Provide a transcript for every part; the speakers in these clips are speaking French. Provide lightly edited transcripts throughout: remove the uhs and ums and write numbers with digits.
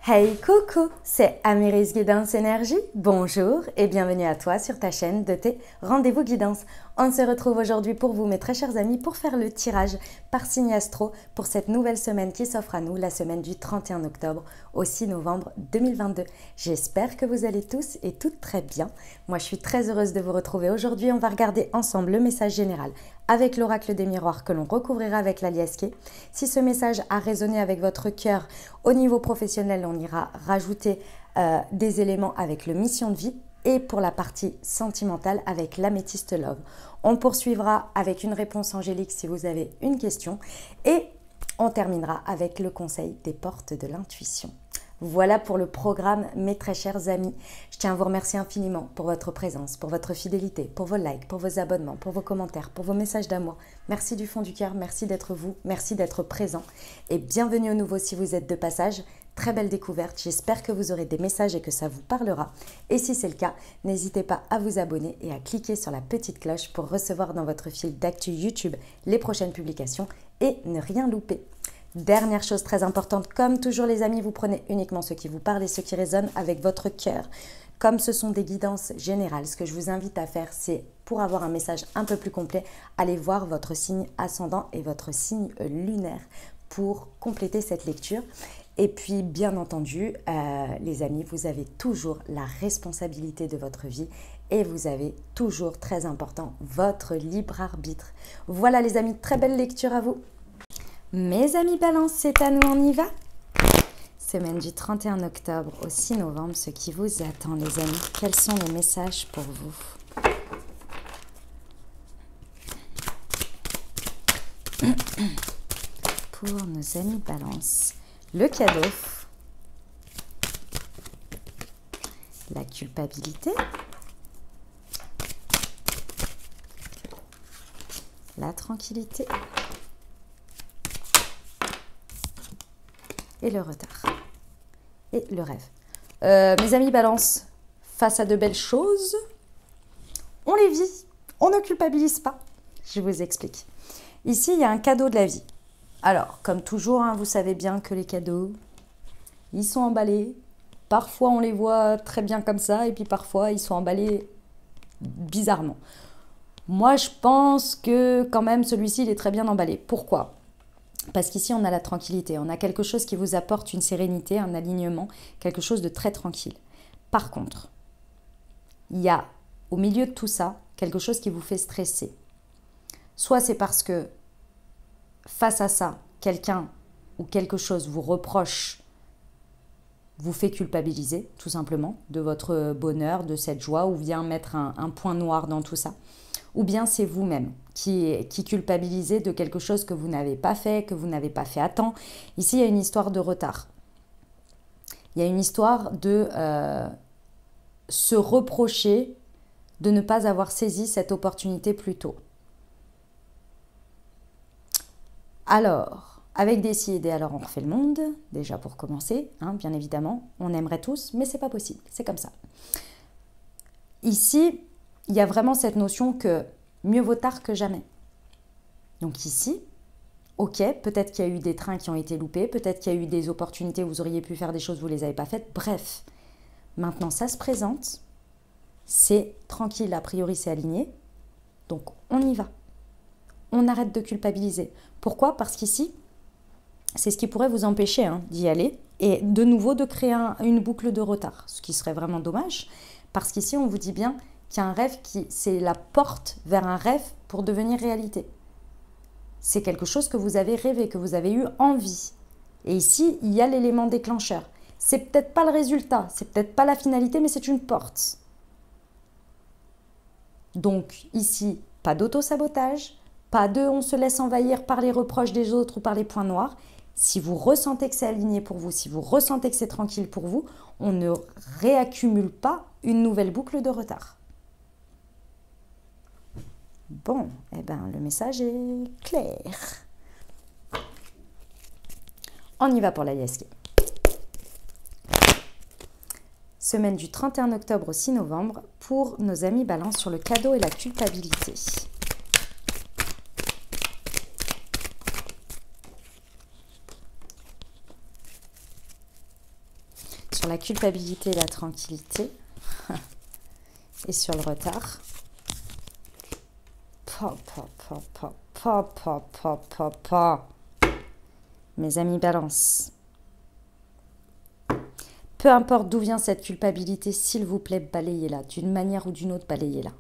Hey coucou, c'est Améris Guidance Énergie. Bonjour et bienvenue à toi sur ta chaîne de tes rendez-vous guidance. On se retrouve aujourd'hui pour vous, mes très chers amis, pour faire le tirage par signe astro pour cette nouvelle semaine qui s'offre à nous, la semaine du 31 octobre au 6 novembre 2022. J'espère que vous allez tous et toutes très bien. Moi, je suis très heureuse de vous retrouver aujourd'hui. On va regarder ensemble le message général avec l'oracle des miroirs que l'on recouvrira avec la liesquée. Si ce message a résonné avec votre cœur au niveau professionnel, on ira rajouter des éléments avec le mission de vie et pour la partie sentimentale avec l'améthyste love. On poursuivra avec une réponse angélique si vous avez une question et on terminera avec le conseil des portes de l'intuition. Voilà pour le programme, mes très chers amis. Je tiens à vous remercier infiniment pour votre présence, pour votre fidélité, pour vos likes, pour vos abonnements, pour vos commentaires, pour vos messages d'amour. Merci du fond du cœur, merci d'être vous, merci d'être présent. Et bienvenue au nouveau si vous êtes de passage. Très belle découverte, j'espère que vous aurez des messages et que ça vous parlera. Et si c'est le cas, n'hésitez pas à vous abonner et à cliquer sur la petite cloche pour recevoir dans votre fil d'actu YouTube les prochaines publications et ne rien louper. Dernière chose très importante, comme toujours les amis, vous prenez uniquement ce qui vous parle et ce qui résonne avec votre cœur. Comme ce sont des guidances générales, ce que je vous invite à faire, c'est pour avoir un message un peu plus complet, allez voir votre signe ascendant et votre signe lunaire pour compléter cette lecture. Et puis, bien entendu, les amis, vous avez toujours la responsabilité de votre vie et vous avez toujours, très important, votre libre arbitre. Voilà les amis, très belle lecture à vous. Mes amis Balance, c'est à nous, on y va? Semaine du 31 octobre au 6 novembre, ce qui vous attend les amis. Quels sont les messages pour vous? Pour nos amis Balance, le cadeau, la culpabilité, la tranquillité et le retard et le rêve. Mes amis Balance, face à de belles choses, on les vit, on ne culpabilise pas. Je vous explique. Ici, il y a un cadeau de la vie. Alors, comme toujours, hein, vous savez bien que les cadeaux, ils sont emballés. Parfois, on les voit très bien comme ça, et puis parfois, ils sont emballés bizarrement. Moi, je pense que quand même, celui-ci, il est très bien emballé. Pourquoi ? Parce qu'ici, on a la tranquillité. On a quelque chose qui vous apporte une sérénité, un alignement, quelque chose de très tranquille. Par contre, il y a au milieu de tout ça, quelque chose qui vous fait stresser. Soit c'est parce que face à ça, quelqu'un ou quelque chose vous reproche, vous fait culpabiliser, tout simplement, de votre bonheur, de cette joie, ou vient mettre un point noir dans tout ça. Ou bien c'est vous-même qui culpabilisez de quelque chose que vous n'avez pas fait, que vous n'avez pas fait à temps. Ici, il y a une histoire de retard. Il y a une histoire de se reprocher de ne pas avoir saisi cette opportunité plus tôt. Alors, avec décider, alors on refait le monde, déjà pour commencer, hein, bien évidemment, on aimerait tous, mais c'est pas possible, c'est comme ça. Ici, il y a vraiment cette notion que mieux vaut tard que jamais. Donc ici, ok, peut-être qu'il y a eu des trains qui ont été loupés, peut-être qu'il y a eu des opportunités où vous auriez pu faire des choses, vous ne les avez pas faites, bref. Maintenant, ça se présente, c'est tranquille, a priori c'est aligné, donc on y va. On arrête de culpabiliser. Pourquoi? Parce qu'ici, c'est ce qui pourrait vous empêcher d'y aller et de nouveau de créer une boucle de retard, ce qui serait vraiment dommage, parce qu'ici, on vous dit bien qu'il y a un rêve c'est la porte vers un rêve pour devenir réalité. C'est quelque chose que vous avez rêvé, que vous avez eu envie. Et ici, il y a l'élément déclencheur. C'est peut-être pas le résultat, c'est peut-être pas la finalité, mais c'est une porte. Donc ici, pas d'auto-sabotage, pas de on se laisse envahir par les reproches des autres ou par les points noirs. Si vous ressentez que c'est aligné pour vous, si vous ressentez que c'est tranquille pour vous, on ne réaccumule pas une nouvelle boucle de retard. Bon, eh ben, le message est clair. On y va pour la liesquée. Semaine du 31 octobre au 6 novembre pour nos amis Balance sur le cadeau et la culpabilité. sur la culpabilité et la tranquillité. Et sur le retard. Mes amis Balance. Peu importe d'où vient cette culpabilité, s'il vous plaît, balayez-la. D'une manière ou d'une autre, balayez-la.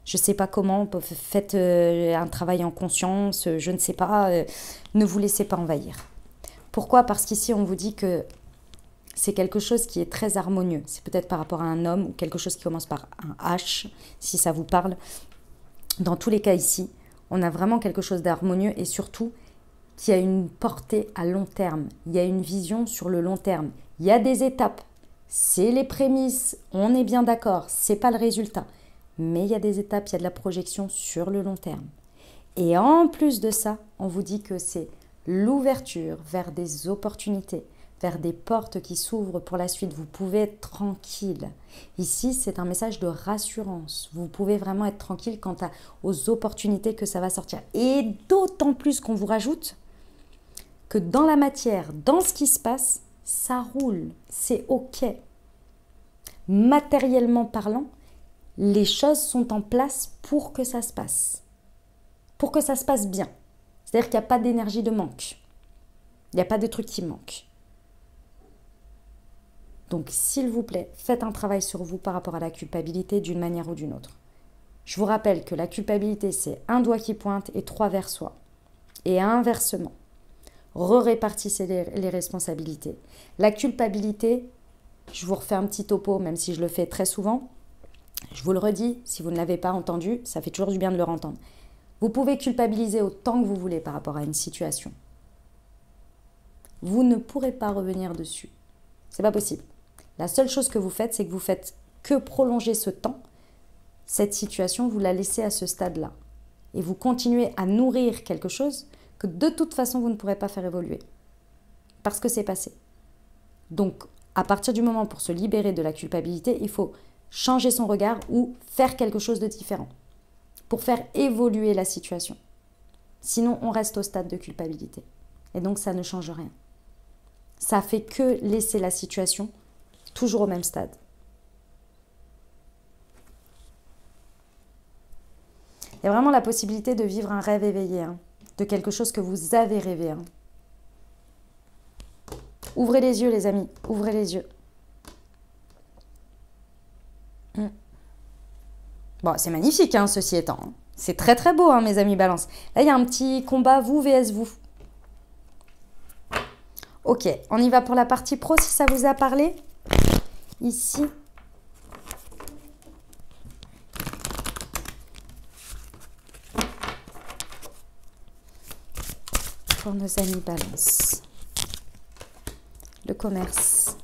Je ne sais pas comment, faites un travail en conscience, je ne sais pas, ne vous laissez pas envahir. Pourquoi? Parce qu'ici, on vous dit que c'est quelque chose qui est très harmonieux. C'est peut-être par rapport à un homme ou quelque chose qui commence par un H, si ça vous parle. Dans tous les cas ici, on a vraiment quelque chose d'harmonieux et surtout qui a une portée à long terme. Il y a une vision sur le long terme. Il y a des étapes. C'est les prémices, on est bien d'accord, c'est pas le résultat. Mais il y a des étapes, il y a de la projection sur le long terme. Et en plus de ça, on vous dit que c'est l'ouverture vers des opportunités, vers des portes qui s'ouvrent pour la suite. Vous pouvez être tranquille. Ici, c'est un message de rassurance. Vous pouvez vraiment être tranquille quant aux opportunités que ça va sortir. Et d'autant plus qu'on vous rajoute que dans la matière, dans ce qui se passe, ça roule, c'est OK. Matériellement parlant, les choses sont en place pour que ça se passe. Pour que ça se passe bien. C'est-à-dire qu'il n'y a pas d'énergie de manque. Il n'y a pas de truc qui manque. Donc, s'il vous plaît, faites un travail sur vous par rapport à la culpabilité d'une manière ou d'une autre. Je vous rappelle que la culpabilité, c'est un doigt qui pointe et 3 vers soi. Et inversement, répartissez les responsabilités. La culpabilité, je vous refais un petit topo, même si je le fais très souvent. Je vous le redis, si vous ne l'avez pas entendu, ça fait toujours du bien de le entendre. Vous pouvez culpabiliser autant que vous voulez par rapport à une situation. Vous ne pourrez pas revenir dessus. C'est pas possible. La seule chose que vous faites, c'est que vous faites que prolonger ce temps. Cette situation, vous la laissez à ce stade-là. Et vous continuez à nourrir quelque chose que de toute façon, vous ne pourrez pas faire évoluer. Parce que c'est passé. Donc, à partir du moment pour se libérer de la culpabilité, il faut changer son regard ou faire quelque chose de différent pour faire évoluer la situation. Sinon, on reste au stade de culpabilité. Et donc, ça ne change rien. Ça fait que laisser la situation toujours au même stade. Il y a vraiment la possibilité de vivre un rêve éveillé, de quelque chose que vous avez rêvé. Ouvrez les yeux, les amis, ouvrez les yeux. Bon, c'est magnifique, ceci étant. C'est très très beau, mes amis Balance. Là, il y a un petit combat, vous vs vous. Ok, on y va pour la partie pro, si ça vous a parlé. Ici. Pour nos amis Balance. Le commerce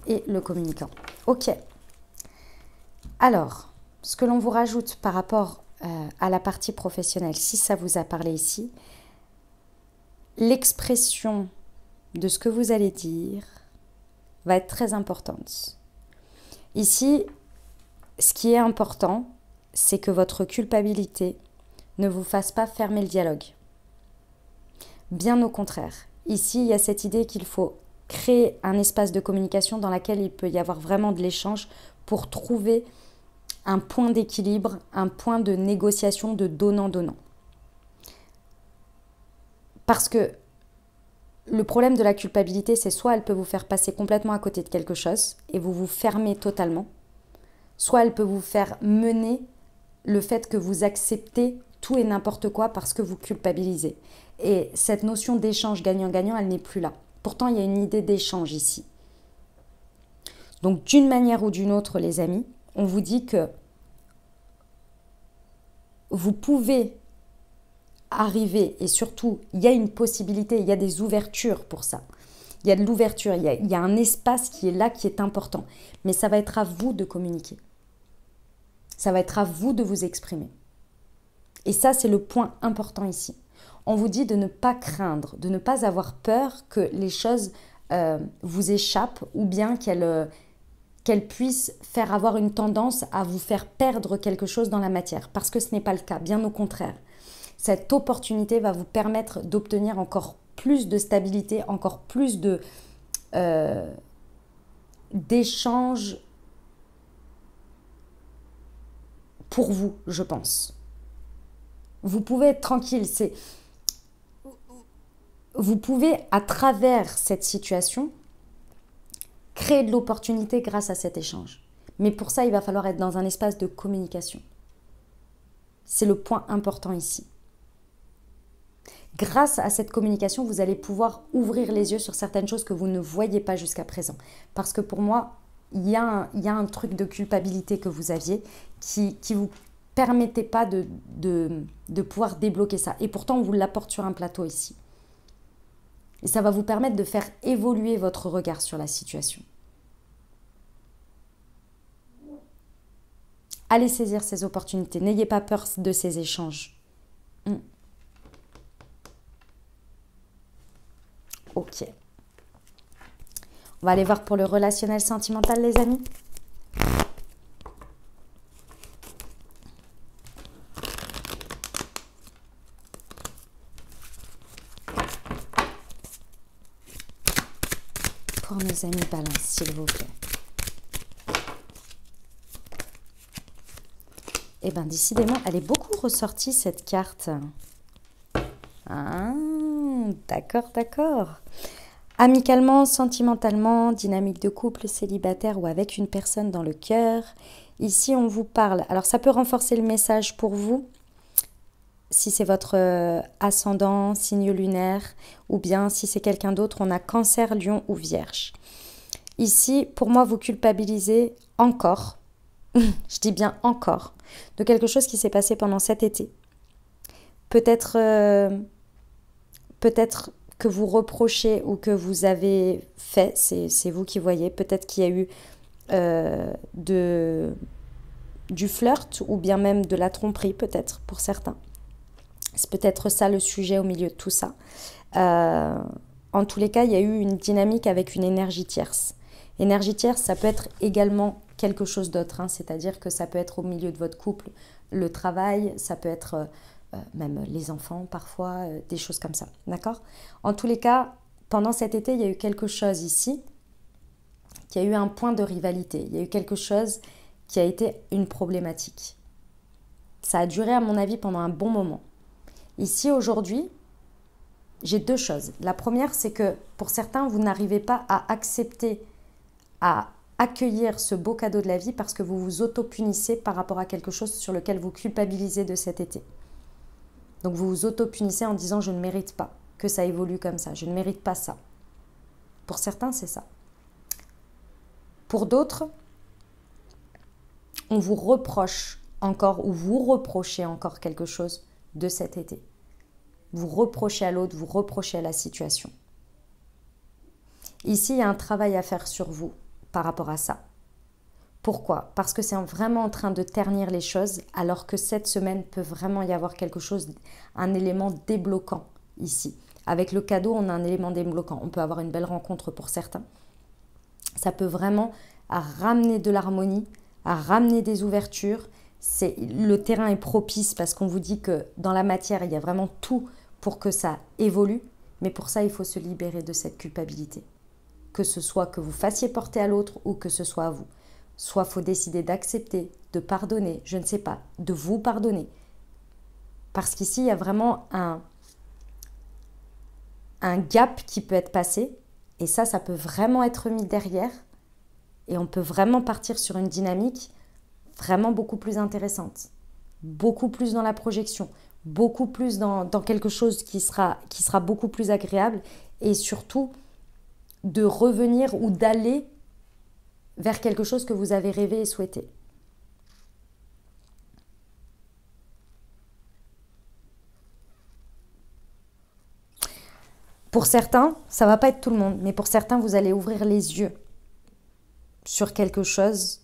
et le communicant. Ok. Alors, ce que l'on vous rajoute par rapport à la partie professionnelle, si ça vous a parlé ici, l'expression de ce que vous allez dire va être très importante. Ici, ce qui est important, c'est que votre culpabilité ne vous fasse pas fermer le dialogue. Bien au contraire. Ici, il y a cette idée qu'il faut créer un espace de communication dans lequel il peut y avoir vraiment de l'échange pour trouver un point d'équilibre, un point de négociation de donnant-donnant. Parce que le problème de la culpabilité, c'est soit elle peut vous faire passer complètement à côté de quelque chose et vous vous fermez totalement, soit elle peut vous faire mener le fait que vous acceptez tout et n'importe quoi parce que vous culpabilisez. Et cette notion d'échange gagnant-gagnant, elle n'est plus là. Pourtant, il y a une idée d'échange ici. Donc, d'une manière ou d'une autre, les amis, on vous dit que vous pouvez arriver, et surtout, il y a une possibilité, il y a des ouvertures pour ça. Il y a de l'ouverture, il y a un espace qui est là, qui est important. Mais ça va être à vous de communiquer. Ça va être à vous de vous exprimer. Et ça, c'est le point important ici. On vous dit de ne pas craindre, de ne pas avoir peur que les choses vous échappent ou bien qu'elles puissent faire avoir une tendance à vous faire perdre quelque chose dans la matière. Parce que ce n'est pas le cas, bien au contraire. Cette opportunité va vous permettre d'obtenir encore plus de stabilité, encore plus d'échanges pour vous, je pense. Vous pouvez être tranquille, vous pouvez, à travers cette situation, créer de l'opportunité grâce à cet échange. Mais pour ça, il va falloir être dans un espace de communication. C'est le point important ici. Grâce à cette communication, vous allez pouvoir ouvrir les yeux sur certaines choses que vous ne voyiez pas jusqu'à présent. Parce que pour moi, il y a un truc de culpabilité que vous aviez qui vous permettait pas de pouvoir débloquer ça. Et pourtant, on vous l'apporte sur un plateau ici. Et ça va vous permettre de faire évoluer votre regard sur la situation. Allez saisir ces opportunités. N'ayez pas peur de ces échanges. Ok. On va aller voir pour le relationnel sentimental, les amis. Pour nos amis Balance, s'il vous plaît. Eh bien, décidément, elle est beaucoup ressortie, cette carte. Ah, d'accord, d'accord. Amicalement, sentimentalement, dynamique de couple, célibataire ou avec une personne dans le cœur. Ici, on vous parle. Alors, ça peut renforcer le message pour vous, si c'est votre ascendant, signe lunaire, ou bien si c'est quelqu'un d'autre, on a Cancer, Lion ou Vierge. Ici, pour moi, vous culpabilisez encore, je dis bien encore, de quelque chose qui s'est passé pendant cet été. Peut-être que vous reprochez ou que vous avez fait, c'est vous qui voyez, peut-être qu'il y a eu du flirt ou bien même de la tromperie, peut-être, pour certains. C'est peut-être ça le sujet au milieu de tout ça. En tous les cas, il y a eu une dynamique avec une énergie tierce. Énergie tierce, ça peut être également quelque chose d'autre, hein, c'est-à-dire que ça peut être au milieu de votre couple, le travail, ça peut être même les enfants parfois, des choses comme ça, d'accord? En tous les cas, pendant cet été, il y a eu quelque chose ici, qui a eu un point de rivalité, il y a eu quelque chose qui a été une problématique. Ça a duré à mon avis pendant un bon moment. Ici, aujourd'hui, j'ai deux choses. La première, c'est que pour certains, vous n'arrivez pas à accepter, à accueillir ce beau cadeau de la vie parce que vous vous auto-punissez par rapport à quelque chose sur lequel vous culpabilisez de cet été. Donc vous vous auto-punissez en disant « je ne mérite pas que ça évolue comme ça, je ne mérite pas ça ». Pour certains, c'est ça. Pour d'autres, on vous reproche encore ou vous reprochez encore quelque chose de cet été. Vous reprochez à l'autre, vous reprochez à la situation. Ici, il y a un travail à faire sur vous par rapport à ça. Pourquoi? Parce que c'est vraiment en train de ternir les choses, alors que cette semaine peut vraiment y avoir quelque chose, un élément débloquant ici. Avec le cadeau, on a un élément débloquant. On peut avoir une belle rencontre pour certains. Ça peut vraiment ramener de l'harmonie, à ramener des ouvertures. Le terrain est propice parce qu'on vous dit que dans la matière, il y a vraiment tout pour que ça évolue. Mais pour ça, il faut se libérer de cette culpabilité. Que ce soit que vous fassiez porter à l'autre ou que ce soit à vous. Soit il faut décider d'accepter, de pardonner, je ne sais pas, de vous pardonner. Parce qu'ici, il y a vraiment un gap qui peut être passé. Et ça peut vraiment être mis derrière. Et on peut vraiment partir sur une dynamique vraiment beaucoup plus intéressante. Beaucoup plus dans la projection. Beaucoup plus dans quelque chose qui sera beaucoup plus agréable. Et surtout, de revenir ou d'aller vers quelque chose que vous avez rêvé et souhaité. Pour certains, ça ne va pas être tout le monde, mais pour certains, vous allez ouvrir les yeux sur quelque chose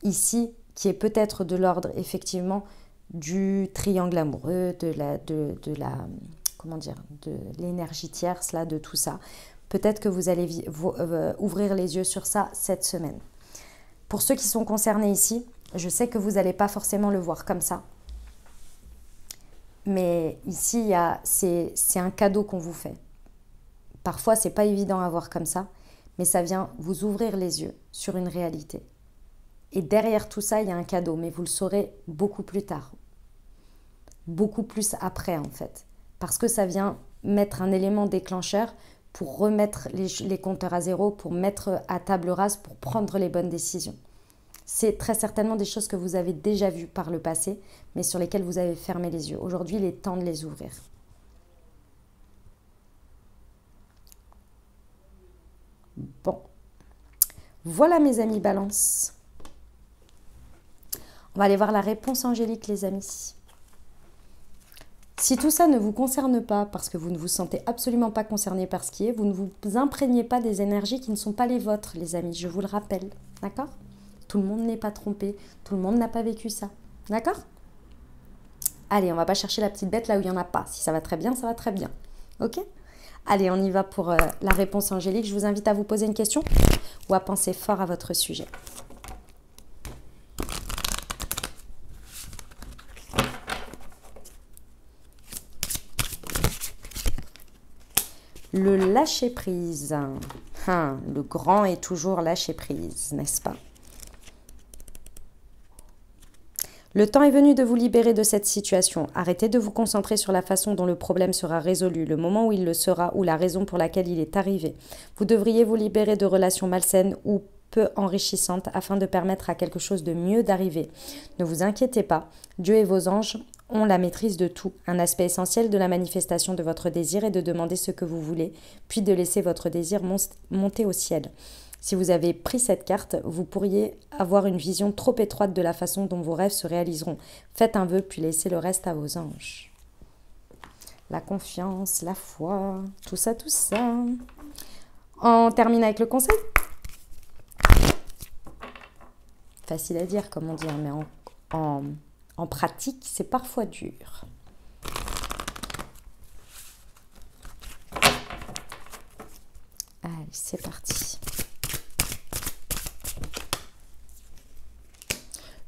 ici qui est peut-être de l'ordre, effectivement, du triangle amoureux, de l'énergie tierce, là, de tout ça. Peut-être que vous allez ouvrir les yeux sur ça cette semaine. Pour ceux qui sont concernés ici, je sais que vous n'allez pas forcément le voir comme ça. Mais ici, c'est un cadeau qu'on vous fait. Parfois, ce n'est pas évident à voir comme ça. mais ça vient vous ouvrir les yeux sur une réalité. Et derrière tout ça, il y a un cadeau, mais vous le saurez beaucoup plus tard. Beaucoup plus après, en fait. Parce que ça vient mettre un élément déclencheur pour remettre les compteurs à zéro, pour mettre à table rase, pour prendre les bonnes décisions. C'est très certainement des choses que vous avez déjà vues par le passé, mais sur lesquelles vous avez fermé les yeux. Aujourd'hui, il est temps de les ouvrir. Bon. Voilà mes amis Balance. On va aller voir la réponse angélique, les amis. Si tout ça ne vous concerne pas, parce que vous ne vous sentez absolument pas concerné par ce qui est, vous ne vous imprégnez pas des énergies qui ne sont pas les vôtres, les amis. Je vous le rappelle, d'accord? Tout le monde n'est pas trompé, tout le monde n'a pas vécu ça, d'accord? Allez, on va pas chercher la petite bête là où il n'y en a pas. Si ça va très bien, ça va très bien. Ok? Allez, on y va pour la réponse angélique. Je vous invite à vous poser une question ou à penser fort à votre sujet. Le lâcher-prise. Le grand est toujours lâcher-prise, n'est-ce pas? Le temps est venu de vous libérer de cette situation. Arrêtez de vous concentrer sur la façon dont le problème sera résolu, le moment où il le sera ou la raison pour laquelle il est arrivé. Vous devriez vous libérer de relations malsaines ou peu enrichissantes afin de permettre à quelque chose de mieux d'arriver. Ne vous inquiétez pas, Dieu et vos anges ont la maîtrise de tout. Un aspect essentiel de la manifestation de votre désir est de demander ce que vous voulez, puis de laisser votre désir monter au ciel. Si vous avez pris cette carte, vous pourriez avoir une vision trop étroite de la façon dont vos rêves se réaliseront. Faites un vœu, puis laissez le reste à vos anges. La confiance, la foi, tout ça, tout ça. On termine avec le conseil. Facile à dire, comme on dit, mais en pratique, c'est parfois dur. Allez, c'est parti.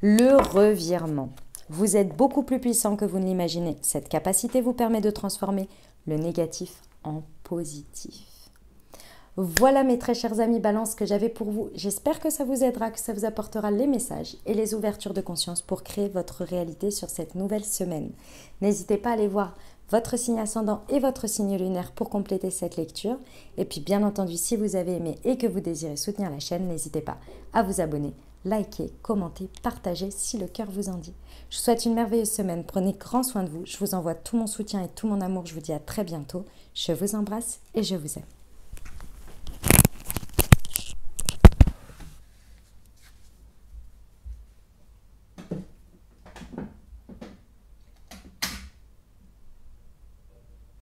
Le revirement. Vous êtes beaucoup plus puissant que vous ne l'imaginez. Cette capacité vous permet de transformer le négatif en positif. Voilà mes très chers amis Balance que j'avais pour vous. J'espère que ça vous aidera, que ça vous apportera les messages et les ouvertures de conscience pour créer votre réalité sur cette nouvelle semaine. N'hésitez pas à aller voir votre signe ascendant et votre signe lunaire pour compléter cette lecture. Et puis bien entendu, si vous avez aimé et que vous désirez soutenir la chaîne, n'hésitez pas à vous abonner, liker, commenter, partager si le cœur vous en dit. Je vous souhaite une merveilleuse semaine. Prenez grand soin de vous. Je vous envoie tout mon soutien et tout mon amour. Je vous dis à très bientôt. Je vous embrasse et je vous aime.